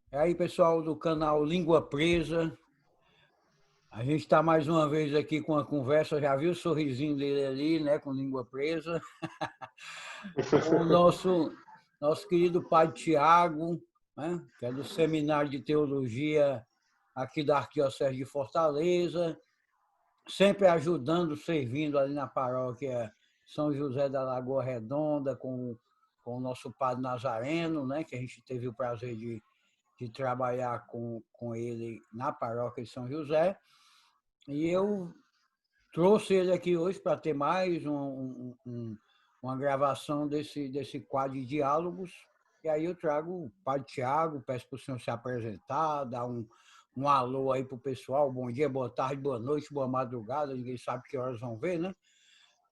E aí, pessoal do canal Língua Presa, a gente está mais uma vez aqui com a conversa, já viu o sorrisinho dele ali, né, com língua presa, com o nosso querido Padre Tiago, né, que é do Seminário de Teologia aqui da Arquidiocese de Fortaleza, sempre ajudando, servindo ali na paróquia São José da Lagoa Redonda, com o nosso Padre Nazareno, né, que a gente teve o prazer de trabalhar com ele na paróquia de São José. E eu trouxe ele aqui hoje para ter mais uma gravação desse quadro de diálogos. E aí eu trago o Padre Tiago, peço para o senhor se apresentar, dar um alô aí para o pessoal. Bom dia, boa tarde, boa noite, boa madrugada. Ninguém sabe que horas vão ver, né?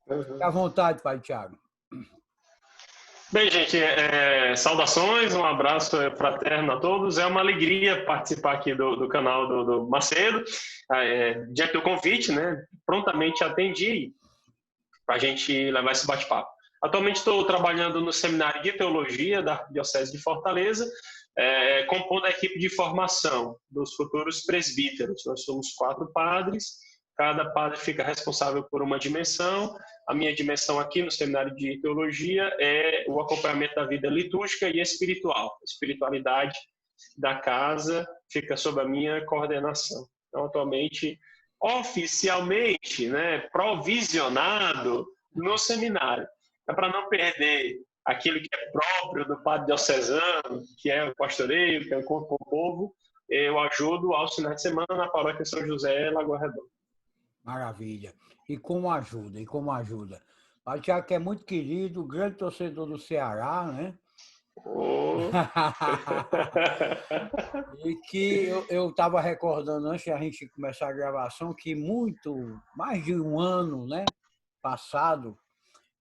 Fique à vontade, Padre Tiago. Bem, gente, saudações, um abraço fraterno a todos. É uma alegria participar aqui do canal do Macedo. Já que o convite, né, prontamente atendi para a gente levar esse bate-papo. Atualmente estou trabalhando no Seminário de Teologia da Arquidiocese de Fortaleza, compondo a equipe de formação dos futuros presbíteros. Nós somos 4 padres, cada padre fica responsável por uma dimensão. A minha dimensão aqui no Seminário de Teologia é o acompanhamento da vida litúrgica e espiritual. A espiritualidade da casa fica sob a minha coordenação. Então, atualmente, oficialmente, né, provisionado no seminário. É para não perder aquilo que é próprio do padre diocesano, que é o pastoreio, que é o encontro com o povo. Eu ajudo aos finais de semana na paróquia São José, Lagoa Redonda. Maravilha. E como ajuda, e como ajuda. Padre Tiago, que é muito querido, grande torcedor do Ceará, né? Oh. E que eu estava recordando antes de a gente começar a gravação que mais de um ano, né, passado,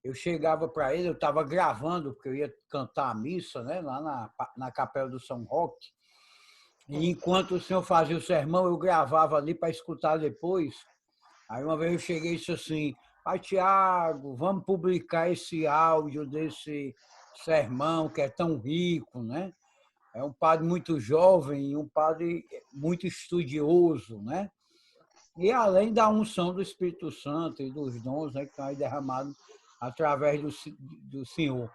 eu chegava para ele, eu estava gravando, porque eu ia cantar a missa, né, lá na Capela do São Roque, e enquanto o senhor fazia o sermão, eu gravava ali para escutar depois. Aí uma vez eu cheguei e disse assim, Pai Tiago, vamos publicar esse áudio desse sermão que é tão rico, né? É um padre muito jovem e um padre muito estudioso, né? E além da unção do Espírito Santo e dos dons, né, que estão aí derramados através do Senhor.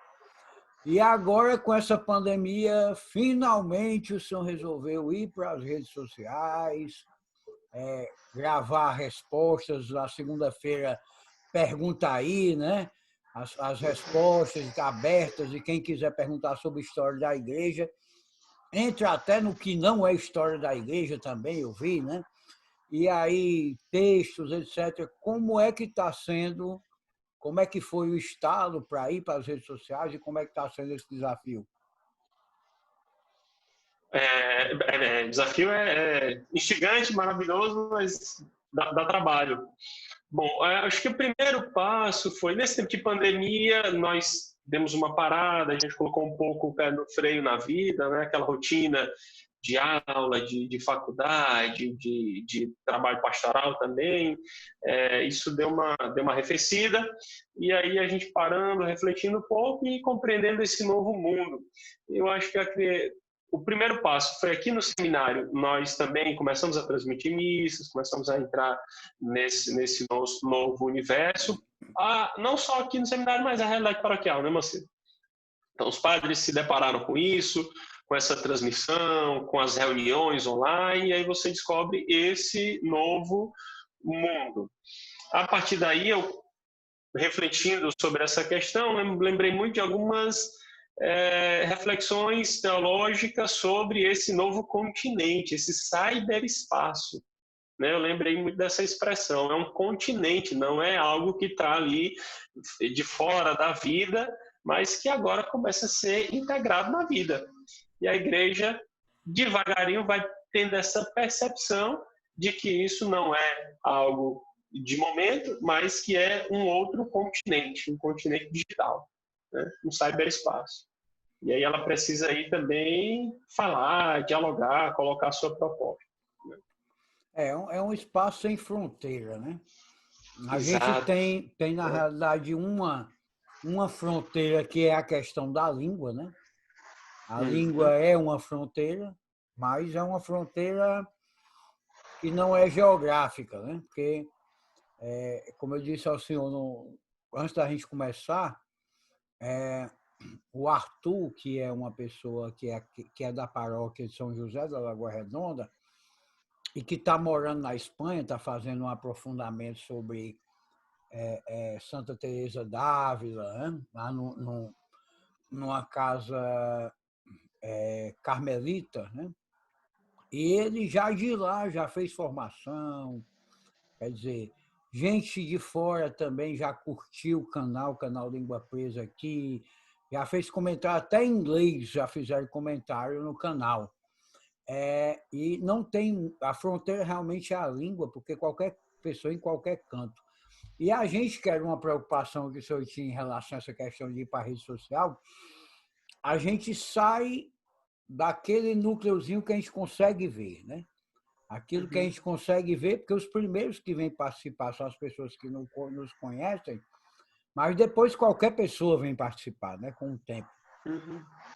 E agora, com essa pandemia, finalmente o senhor resolveu ir para as redes sociais, gravar respostas na segunda-feira, pergunta aí, né? As respostas abertas de quem quiser perguntar sobre a história da igreja. Entra até no que não é história da igreja também, eu vi, né? E aí, textos, etc. Como é que está sendo, como é que foi o estado para ir para as redes sociais e como é que está sendo esse desafio? Desafio instigante, maravilhoso, mas dá trabalho. Bom, acho que o primeiro passo foi, nesse tempo de pandemia, nós demos uma parada, a gente colocou um pouco o pé no freio na vida, né? Aquela rotina de aula, de faculdade, de trabalho pastoral também. Isso deu uma arrefecida, e aí a gente parando, refletindo um pouco e compreendendo esse novo mundo. Eu acho que o primeiro passo foi aqui no seminário, nós também começamos a transmitir missas, começamos a entrar nesse novo universo, não só aqui no seminário, mas a realidade paroquial, né, Macedo? Então, os padres se depararam com isso, com essa transmissão, com as reuniões online, e aí você descobre esse novo mundo. A partir daí, eu, refletindo sobre essa questão, lembrei muito de algumas reflexões teológicas sobre esse novo continente, esse cyberespaço. Né? Eu lembrei muito dessa expressão, é um continente, não é algo que está ali de fora da vida, mas que agora começa a ser integrado na vida. E a igreja, devagarinho, vai tendo essa percepção de que isso não é algo de momento, mas que é um outro continente, um continente digital, né? Um cyberespaço. E aí ela precisa aí também falar, dialogar, colocar a sua proposta. Né? É um espaço sem fronteira, né? A gente Exato. tem na realidade, uma fronteira que é a questão da língua, né? A língua é uma fronteira, mas é uma fronteira que não é geográfica, né? Porque, como eu disse ao senhor antes da gente começar, o Arthur, que é uma pessoa que é da paróquia de São José da Lagoa Redonda e que está morando na Espanha, está fazendo um aprofundamento sobre Santa Teresa d'Ávila, né? Lá numa casa carmelita, né? E ele já de lá já fez formação, quer dizer, gente de fora também já curtiu o canal Língua Presa aqui, já fez comentário, até em inglês já fizeram comentário no canal. E não tem, a fronteira realmente é a língua, porque qualquer pessoa em qualquer canto. E a gente, que era uma preocupação que o senhor tinha em relação a essa questão de ir para a rede social, a gente sai daquele núcleozinho que a gente consegue ver, né? Aquilo que a gente consegue ver, porque os primeiros que vêm participar são as pessoas que não nos conhecem, mas depois qualquer pessoa vem participar, né, com o tempo.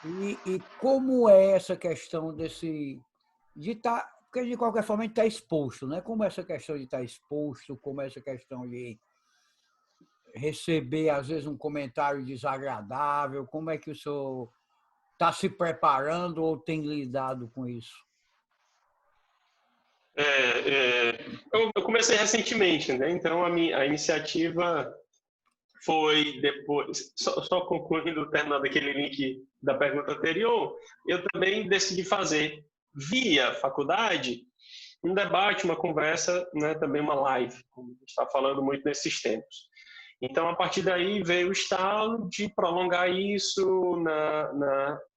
E como é essa questão de estar, porque de qualquer forma a gente está exposto, né? Como é essa questão de estar exposto, como é essa questão de receber, às vezes, um comentário desagradável, como é que o senhor está se preparando ou tem lidado com isso? Eu comecei recentemente, né? Então a iniciativa foi depois, só concluindo, terminando aquele link da pergunta anterior, eu também decidi fazer via faculdade um debate, uma conversa, né? Também uma live, como a gente está falando muito nesses tempos. Então, a partir daí veio o estalo de prolongar isso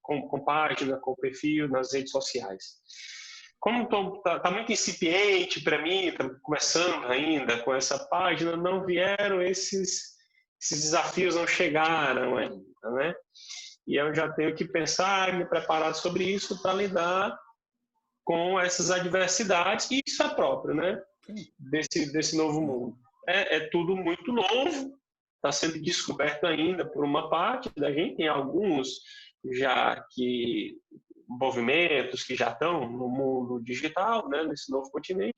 com página, com perfil, nas redes sociais. Como está muito incipiente para mim, está começando ainda com essa página, não vieram esses desafios, não chegaram ainda, né? E eu já tenho que pensar e me preparar sobre isso para lidar com essas adversidades, e isso é próprio, né? Desse novo mundo. É tudo muito novo, está sendo descoberto ainda por uma parte da gente, tem alguns movimentos que já estão no mundo digital, né, nesse novo continente.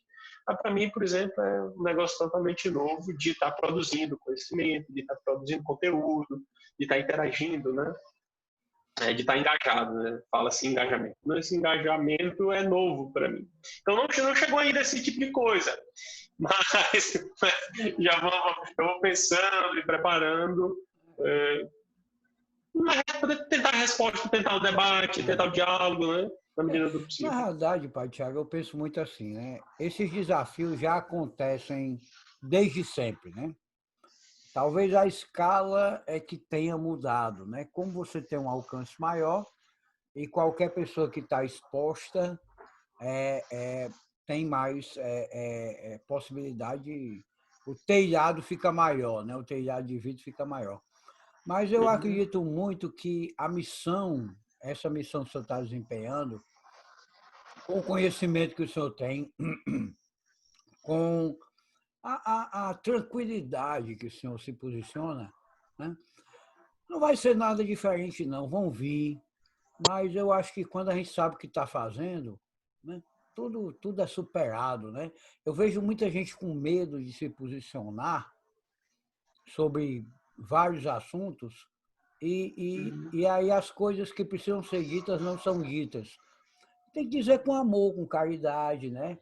Mas para mim, por exemplo, é um negócio totalmente novo de estar produzindo conhecimento, de estar produzindo conteúdo, de estar interagindo, né? De estar engajado, né? Fala-se engajamento. Esse engajamento é novo para mim. Então não chegou ainda esse tipo de coisa, mas eu vou pensando e preparando para tentar a resposta, tentar o debate, tentar o diálogo, né? Na medida do possível. Na realidade, Pai Tiago, eu penso muito assim, né? Esses desafios já acontecem desde sempre, né? Talvez a escala é que tenha mudado, né? Como você tem um alcance maior e qualquer pessoa que está exposta tem mais possibilidade, o telhado fica maior, né? O telhado de vidro fica maior. Mas eu acredito muito que essa missão que o senhor está desempenhando, com o conhecimento que o senhor tem, com a tranquilidade que o senhor se posiciona, né? Não vai ser nada diferente, não. Vão vir, mas eu acho que quando a gente sabe o que está fazendo, né, tudo é superado, né? Eu vejo muita gente com medo de se posicionar sobre vários assuntos e aí as coisas que precisam ser ditas não são ditas. Tem que dizer com amor, com caridade, né?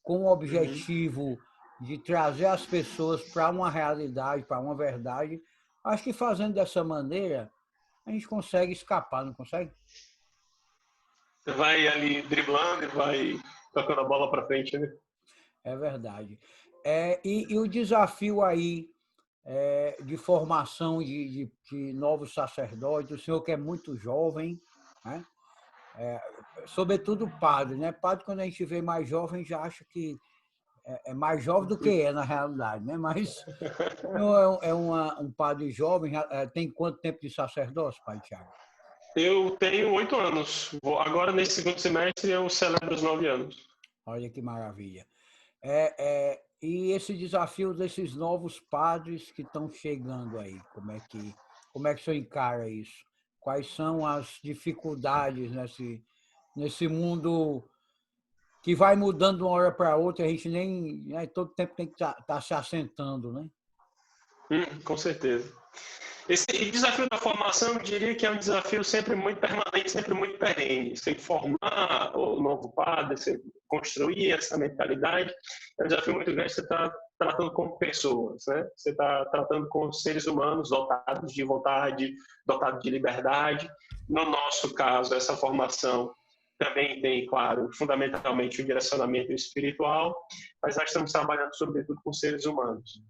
Com o objetivo de trazer as pessoas para uma realidade, para uma verdade. Acho que fazendo dessa maneira, a gente consegue escapar, não consegue? Você vai ali driblando e vai tocando a bola para frente, né? É verdade. E o desafio aí de formação de novos sacerdotes, o senhor que é muito jovem, né? Sobretudo padre, né? Padre, quando a gente vê mais jovem, já acha que é mais jovem do que na realidade, né? Mas não um padre jovem, tem quanto tempo de sacerdócio, Padre Tiago? Eu tenho 8 anos. Agora, nesse segundo semestre, eu celebro os 9 anos. Olha que maravilha. E esse desafio desses novos padres que estão chegando aí, como é que o senhor encara isso? Quais são as dificuldades nesse mundo que vai mudando de uma hora para outra, a gente nem, né, todo tempo tem que estar se assentando, né? Com certeza. Esse desafio da formação, eu diria que é um desafio sempre muito permanente, sempre muito perene. Você formar o novo padre, você construir essa mentalidade, é um desafio muito grande. Você está tratando com pessoas, né? Você está tratando com seres humanos dotados de vontade, dotados de liberdade. No nosso caso, essa formação também tem, claro, fundamentalmente o direcionamento espiritual, mas nós estamos trabalhando, sobretudo, com seres humanos.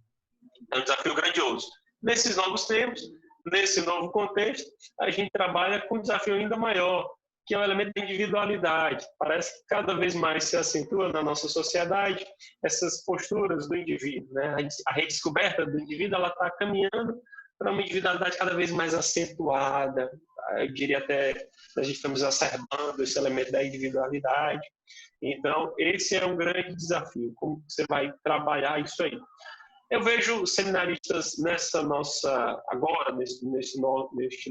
É um desafio grandioso. Nesses novos tempos, nesse novo contexto, a gente trabalha com um desafio ainda maior, que é o elemento da individualidade. Parece que cada vez mais se acentua na nossa sociedade essas posturas do indivíduo, né? A redescoberta do indivíduo ela está caminhando para uma individualidade cada vez mais acentuada. Eu diria até a gente estamos exacerbando esse elemento da individualidade. Então, esse é um grande desafio. Como você vai trabalhar isso aí? Eu vejo seminaristas neste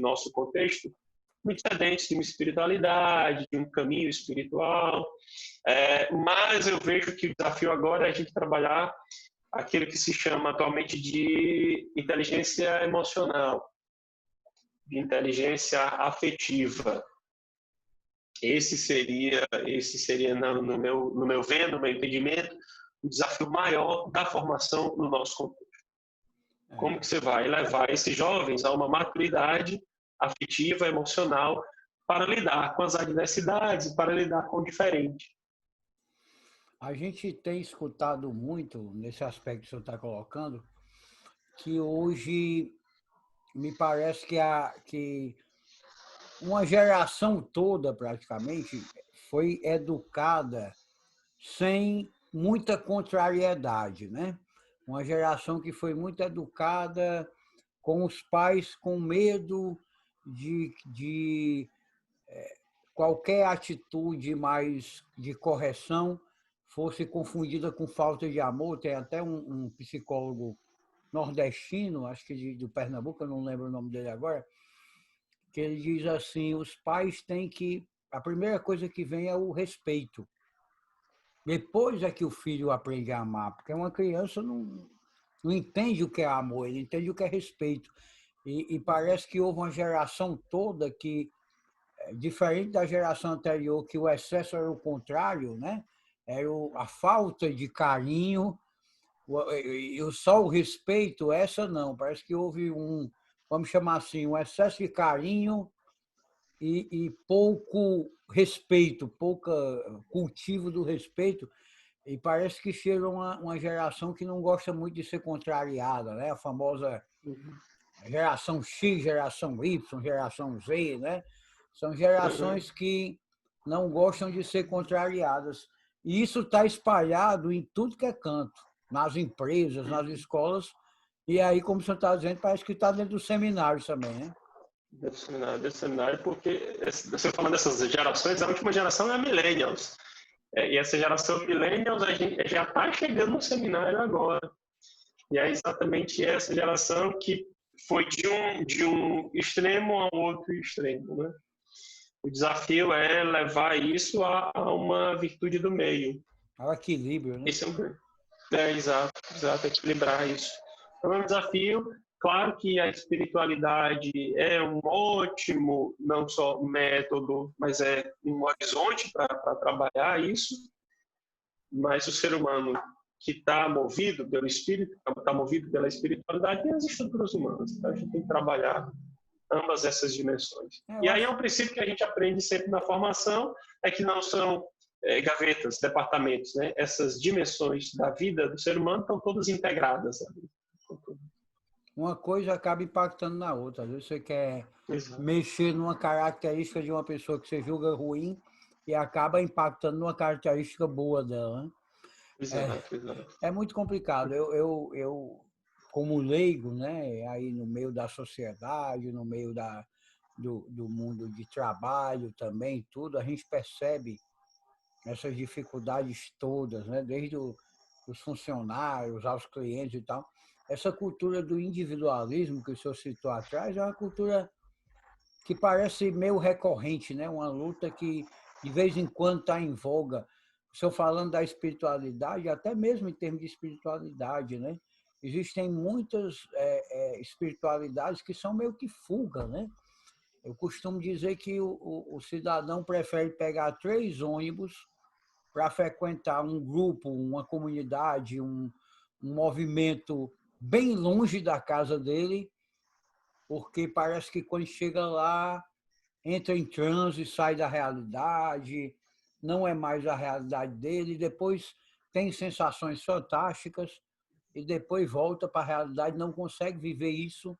nosso contexto, muito sedentes de uma espiritualidade, de um caminho espiritual, mas eu vejo que o desafio agora é a gente trabalhar aquilo que se chama atualmente de inteligência emocional, de inteligência afetiva. Esse seria no meu ver, no meu entendimento, o desafio maior da formação no nosso contexto. Como que você vai levar esses jovens a uma maturidade afetiva, emocional, para lidar com as adversidades, para lidar com o diferente? A gente tem escutado muito, nesse aspecto que você está colocando, que hoje me parece que uma geração toda, praticamente, foi educada sem muita contrariedade, né? Uma geração que foi muito educada com os pais com medo de qualquer atitude mais de correção fosse confundida com falta de amor. Tem até um psicólogo nordestino, acho que do Pernambuco, eu não lembro o nome dele agora, que ele diz assim, os pais têm que... A primeira coisa que vem é o respeito. Depois é que o filho aprende a amar, porque uma criança não entende o que é amor, ele entende o que é respeito. E parece que houve uma geração toda que, diferente da geração anterior, que o excesso era o contrário, né? Era a falta de carinho, só o respeito, essa não. Parece que houve vamos chamar assim, um excesso de carinho e pouco respeito, pouco cultivo do respeito. E parece que chega uma geração que não gosta muito de ser contrariada, né? A famosa geração X, geração Y, geração Z, né? São gerações que não gostam de ser contrariadas. E isso está espalhado em tudo que é canto, nas empresas, nas escolas. E aí, como o senhor está dizendo, parece que está dentro dos seminários também, né? Dentro do seminário, porque você falando dessas gerações, a última geração é a Millennials. E essa geração Millennials a gente já está chegando no seminário agora. E é exatamente essa geração que foi de um extremo ao outro extremo, né? O desafio é levar isso a uma virtude do meio. Ao equilíbrio, né? Esse exato, equilibrar isso. É um desafio. Claro que a espiritualidade é um ótimo, não só método, mas é um horizonte para trabalhar isso. Mas o ser humano que está movido pelo espírito, está movido pela espiritualidade, tem as estruturas humanas. Então a gente tem que trabalhar ambas essas dimensões. E aí é um princípio que a gente aprende sempre na formação, é que não são gavetas, departamentos, né? Essas dimensões da vida do ser humano estão todas integradas ali. Uma coisa acaba impactando na outra. Às vezes você quer mexer numa característica de uma pessoa que você julga ruim e acaba impactando numa característica boa dela, né? Exato. É muito complicado. Eu, como leigo, né, aí no meio da sociedade, no meio do mundo de trabalho também, tudo, a gente percebe essas dificuldades todas, né, desde os funcionários aos clientes e tal. Essa cultura do individualismo que o senhor citou atrás é uma cultura que parece meio recorrente, né? Uma luta que de vez em quando está em voga. senhor falando da espiritualidade, até mesmo em termos de espiritualidade, né? Existem muitas espiritualidades que são meio que fuga, né? Eu costumo dizer que o cidadão prefere pegar 3 ônibus para frequentar um grupo, uma comunidade, um movimento bem longe da casa dele, porque parece que quando chega lá, entra em transe, sai da realidade, não é mais a realidade dele, depois tem sensações fantásticas e depois volta para a realidade, não consegue viver isso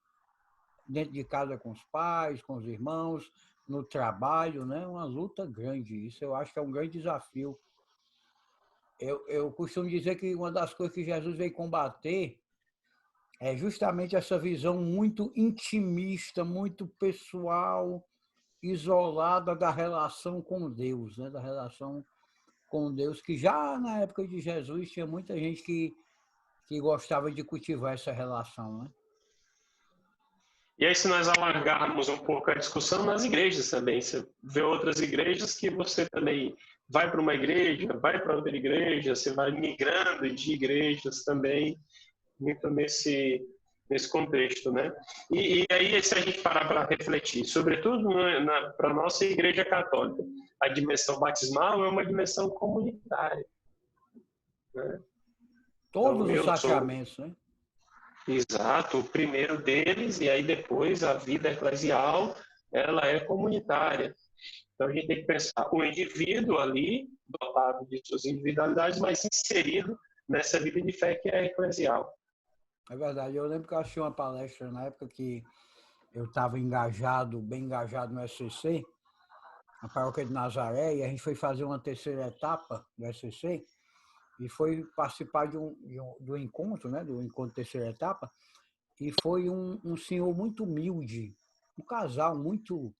dentro de casa com os pais, com os irmãos, no trabalho, né? Uma luta grande. Isso eu acho que é um grande desafio. Eu costumo dizer que uma das coisas que Jesus veio combater é justamente essa visão muito intimista, muito pessoal, isolada da relação com Deus, né? Da relação com Deus, que já na época de Jesus tinha muita gente que gostava de cultivar essa relação, né? E aí, se nós alargarmos um pouco a discussão nas igrejas também, você vê outras igrejas que você também vai para uma igreja, vai para outra igreja, você vai migrando de igrejas também, muito nesse contexto, né? E aí, se a gente parar para refletir, sobretudo para a nossa igreja católica, a dimensão batismal é uma dimensão comunitária, né? Todos Então, os eu sou... sacramentos, né? Exato, o primeiro deles, e aí depois a vida eclesial, ela é comunitária. Então a gente tem que pensar o indivíduo ali, dotado de suas individualidades, mas inserido nessa vida de fé que é eclesial. É verdade. Eu lembro que eu achei uma palestra na época que eu estava engajado, bem engajado no SCC, na paróquia de Nazaré, e a gente foi fazer uma terceira etapa do SCC, e foi participar do encontro, né? Do encontro terceira etapa, e foi um senhor muito humilde, um casal muito...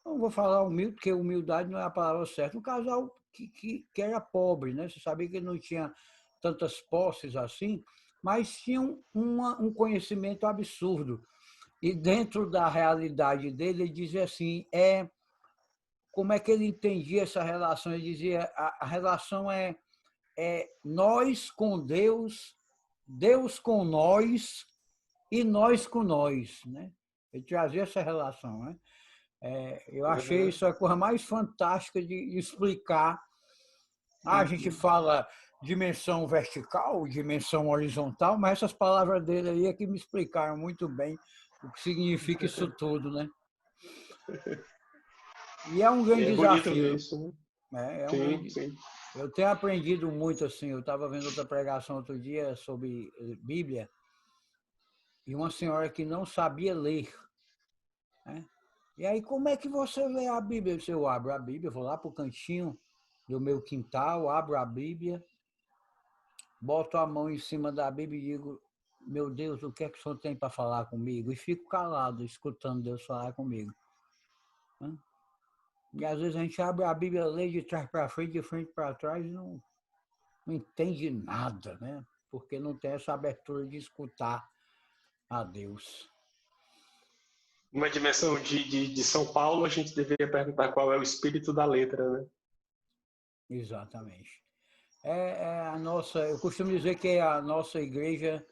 Não vou falar humilde, porque humildade não é a palavra certa. Um casal que era pobre, né? Você sabia que ele não tinha tantas posses assim, mas tinham um conhecimento absurdo. E dentro da realidade dele, ele dizia assim, como é que ele entendia essa relação? Ele dizia, a relação é nós com Deus, Deus com nós e nós com nós, né? Ele trazia essa relação, né? Eu achei isso a coisa mais fantástica de explicar. A gente fala dimensão vertical, dimensão horizontal, mas essas palavras dele aí é que me explicaram muito bem o que significa isso tudo, né? E é um grande É bonito desafio. isso, Né? né? Sim, sim. Eu tenho aprendido muito assim. Eu estava vendo outra pregação outro dia sobre Bíblia e uma senhora que não sabia ler, né? E aí, como é que você lê a Bíblia? Eu abro a Bíblia, vou lá para o cantinho do meu quintal, abro a Bíblia, boto a mão em cima da Bíblia e digo, meu Deus, o que é que o senhor tem para falar comigo? E fico calado, escutando Deus falar comigo. E às vezes a gente abre a Bíblia, lê de trás para frente, de frente para trás, e não entende nada, né? Porque não tem essa abertura de escutar a Deus. Numa dimensão de São Paulo, a gente deveria perguntar qual é o espírito da letra, né? Exatamente. Eu costumo dizer que a nossa igreja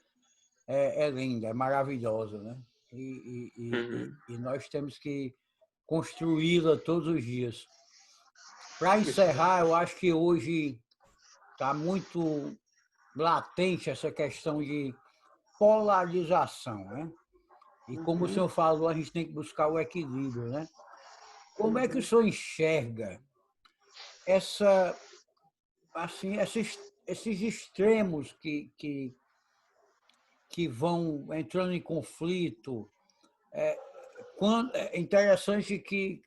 é linda, é maravilhosa, né? E nós temos que construí-la todos os dias. Para encerrar, eu acho que hoje está muito latente essa questão de polarização, né? E como o senhor falou, a gente tem que buscar o equilíbrio, né? Como é que o senhor enxerga esses extremos que vão entrando em conflito? É interessante que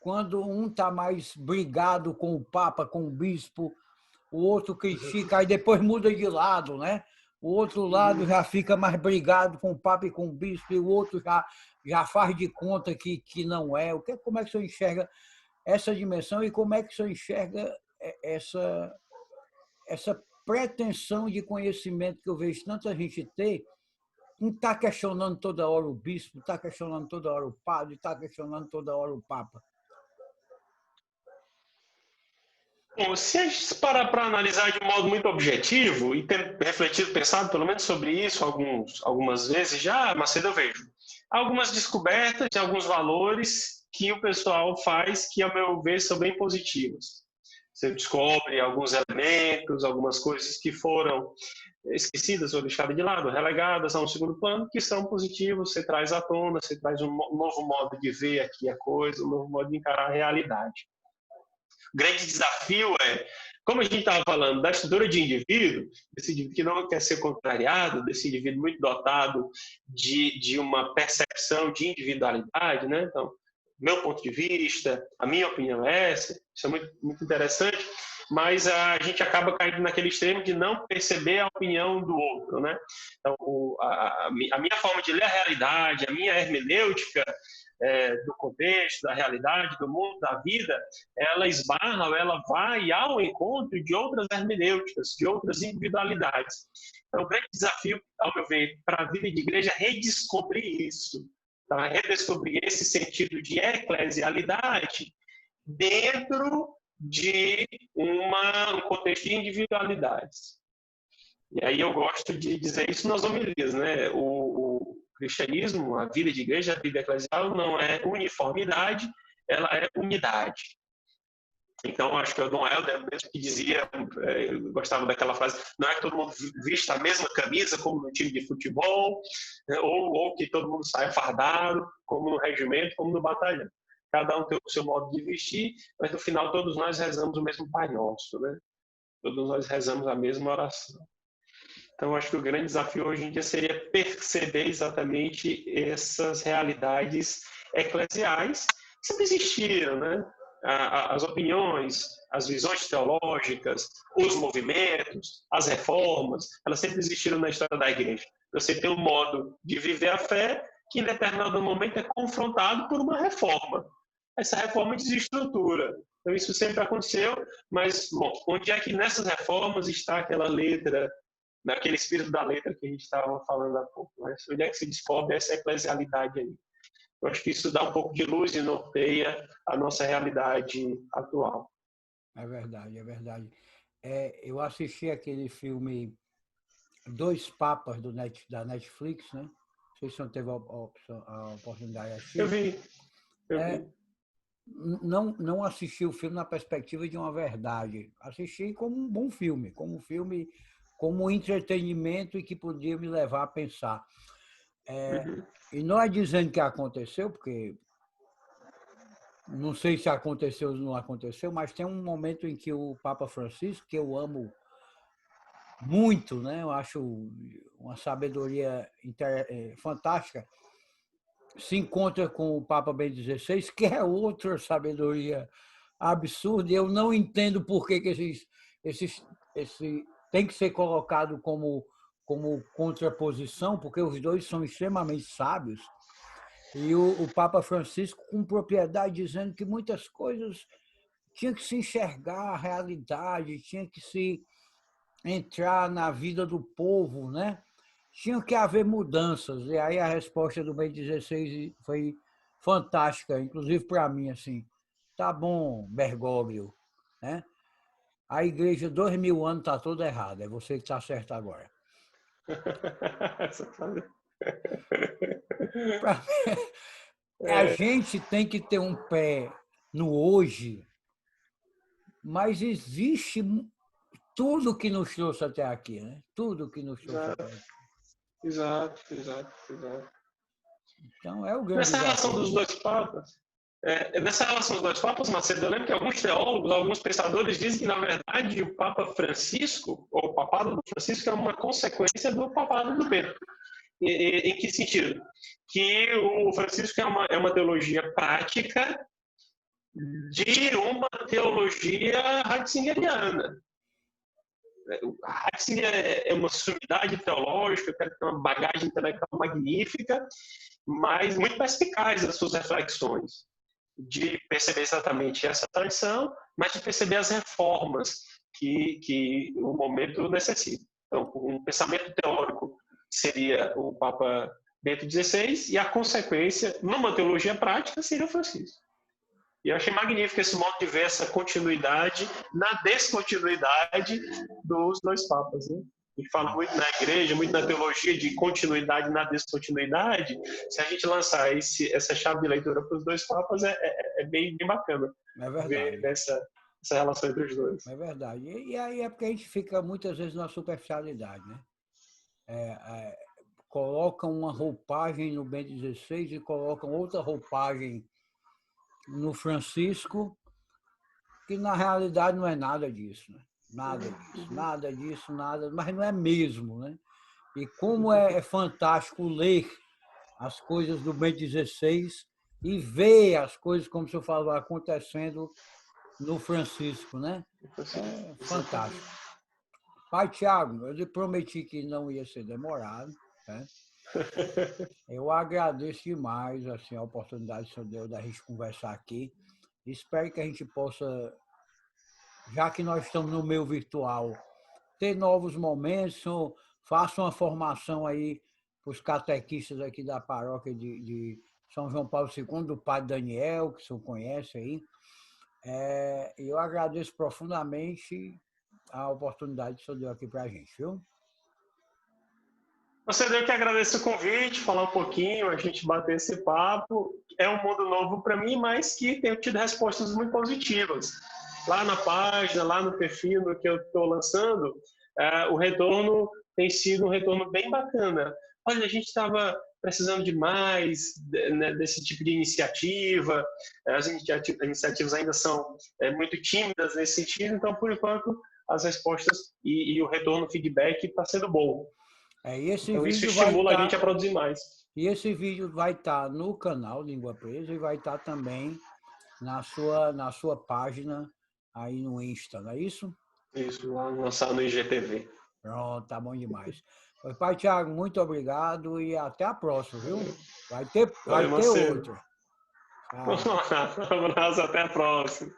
quando um está mais brigado com o Papa, com o Bispo, o outro critica, aí depois muda de lado, né? O outro lado já fica mais brigado com o Papa e com o Bispo, e o outro já faz de conta que não é. Como é que o senhor enxerga essa dimensão e como é que o senhor enxerga essa pretensão de conhecimento que eu vejo tanta gente ter? Não está questionando toda hora o bispo, está questionando toda hora o padre, está questionando toda hora o papa. Bom, se a gente parar para analisar de um modo muito objetivo e ter refletido, pensado pelo menos sobre isso algumas vezes já, Macedo, eu vejo algumas descobertas de alguns valores que o pessoal faz que, ao meu ver, são bem positivas. Você descobre alguns elementos, algumas coisas que foram esquecidas ou deixadas de lado, relegadas a um segundo plano, que são positivos, você traz à tona, você traz um novo modo de ver aqui a coisa, um novo modo de encarar a realidade. O grande desafio é, como a gente estava falando, da estrutura de indivíduo, desse indivíduo que não quer ser contrariado, desse indivíduo muito dotado de uma percepção de individualidade, né? Então, meu ponto de vista, a minha opinião é essa, isso é muito, muito interessante, mas a gente acaba caindo naquele extremo de não perceber a opinião do outro, né? Então, a minha forma de ler a realidade, a minha hermenêutica do contexto, da realidade, do mundo, da vida, ela esbarra, ela vai ao encontro de outras hermenêuticas, de outras individualidades. Então, o grande desafio, ao meu ver, para a vida de igreja é redescobrir isso, tá? Redescobrir esse sentido de eclesialidade dentro de um contexto de individualidades. E aí eu gosto de dizer isso nas homilias, né? O cristianismo, a vida de igreja, a vida eclesial não é uniformidade, ela é unidade. Então, acho que é o Dom Helder mesmo que dizia, eu gostava daquela frase, não é que todo mundo vista a mesma camisa como no time de futebol, ou que todo mundo saia fardado, como no regimento, como no batalhão. Cada um tem o seu modo de vestir, mas no final todos nós rezamos o mesmo Pai Nosso, né? Todos nós rezamos a mesma oração. Então, acho que o grande desafio hoje em dia seria perceber exatamente essas realidades eclesiais que sempre existiram, né? As opiniões, as visões teológicas, os movimentos, as reformas, elas sempre existiram na história da igreja. Você tem um modo de viver a fé que, em determinado momento, é confrontado por uma reforma. Essa reforma desestrutura. Então, isso sempre aconteceu, mas, bom, onde é que nessas reformas está aquela letra, naquele espírito da letra que a gente estava falando há pouco? Né? Onde é que se descobre essa eclesialidade aí? Eu acho que isso dá um pouco de luz e norteia a nossa realidade atual. É verdade, é verdade. Eu assisti aquele filme Dois Papas da Netflix, né? Não sei se você teve a oportunidade de assistir. Eu vi. Não assisti o filme na perspectiva de uma verdade. Assisti como um bom filme, como um entretenimento e que podia me levar a pensar. E não é dizendo que aconteceu, porque não sei se aconteceu ou não aconteceu, mas tem um momento em que o Papa Francisco, que eu amo muito, né? Eu acho uma sabedoria fantástica, se encontra com o Papa Bento XVI, que é outra sabedoria absurda, e eu não entendo por que esse tem que ser colocado como contraposição, porque os dois são extremamente sábios, e o Papa Francisco com propriedade dizendo que muitas coisas tinha que se enxergar a realidade, tinha que se entrar na vida do povo, né? Tinha que haver mudanças. E aí a resposta do Bento XVI foi fantástica, inclusive para mim, assim. Tá bom, Bergoglio, né? A igreja, 2000 anos, está toda errada. É você que está certo agora. A gente tem que ter um pé no hoje, mas existe tudo que nos trouxe até aqui, né? Tudo que nos trouxe até aqui. Exato. Então, é o grande desafio. Nessa relação dos dois papas, Macedo, eu lembro que alguns teólogos, alguns pensadores dizem que, na verdade, o Papa Francisco, ou o papado do Francisco, é uma consequência do papado do Bento. Em que sentido? Que o Francisco é uma teologia prática de uma teologia ratzingeriana. A Ratzinger é uma sumidade teológica, tem uma bagagem intelectual magnífica, mas muito perspicaz nas suas reflexões, de perceber exatamente essa tradição, mas de perceber as reformas que o momento necessita. Então, um pensamento teórico seria o Papa Bento XVI, e a consequência, numa teologia prática, seria o Francisco. E eu achei magnífico esse modo de ver essa continuidade na descontinuidade dos dois papas, né? E fala muito na igreja, muito na teologia de continuidade na descontinuidade. Se a gente lançar essa chave de leitura para os dois papas, é bem bacana. É verdade. Ver essa relação entre os dois. É verdade. E aí é porque a gente fica muitas vezes na superficialidade, né? Colocam uma roupagem no Bento XVI e colocam outra roupagem no Francisco, que na realidade não é nada disso, né? Nada disso, mas não é mesmo, né? E como é fantástico ler as coisas do Bento XVI e ver as coisas, como o senhor falou, acontecendo no Francisco, né? É fantástico. Pai Tiago, eu lhe prometi que não ia ser demorado, né? Eu agradeço demais assim, a oportunidade que o senhor deu da gente conversar aqui. Espero que a gente possa, já que nós estamos no meio virtual, ter novos momentos. O senhor faça uma formação aí para os catequistas aqui da paróquia de São João Paulo II, do Padre Daniel, que o senhor conhece aí. Eu agradeço profundamente a oportunidade que o senhor deu aqui para a gente, viu? Você deu que agradecer o convite, falar um pouquinho, a gente bater esse papo. É um mundo novo para mim, mas que tenho tido respostas muito positivas. Lá na página, lá no perfil no que eu estou lançando, o retorno tem sido um retorno bem bacana. Olha, a gente estava precisando de mais desse tipo de iniciativa, as iniciativas ainda são muito tímidas nesse sentido, então, por enquanto, as respostas e o retorno, o feedback está sendo bom. Então, isso estimula a gente a produzir mais. E esse vídeo vai estar no canal Língua Presa e vai estar também na sua página aí no Insta, não é isso? Isso, lá lançar no IGTV. Pronto, tá bom demais. Pai Tiago, muito obrigado e até a próxima, viu? Vai ter outro. Um abraço, até a próxima.